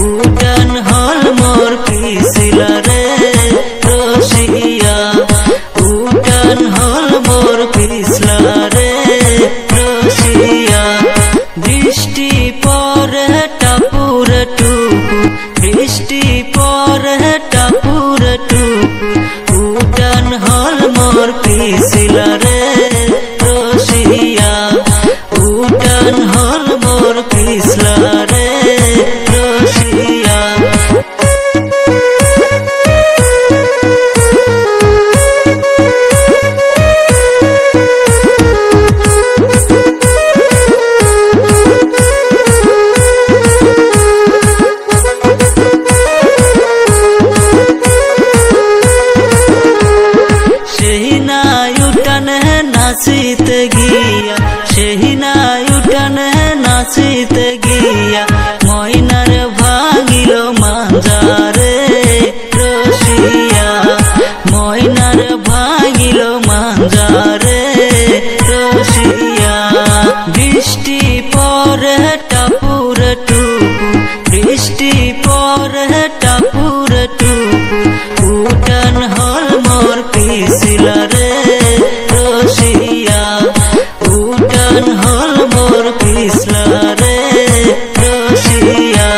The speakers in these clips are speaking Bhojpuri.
উঠান হল মোর পিছিলা রে রসিয়া উঠান হল মোর পিছলা রে রসিয়া বৃষ্টি পরে টাপুর টুকু বৃষ্টি পরে টাপুর টুকু উঠান হল মোর পিছিলা রে রসিয়া উঠান হল মোর পিছলা রে রসিয়া नाचते गिया सेही नाई उठाने नाचते गिया मयनार भागिलो मांजारे रसिया मयनार भागिलो मांजारे रसिया बृष्टि परे टापुर टुकु बृष्टि परे टापुर टुकु उठान हल मोर पिछला रे रसिया उठान हल मोर पिछला रे रसिया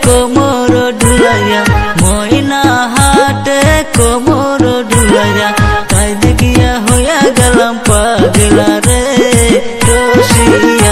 कोमर डुलाया मयना हाटे कोमर डुलाया ताई देखिया होया गलम पागला रे रसिया।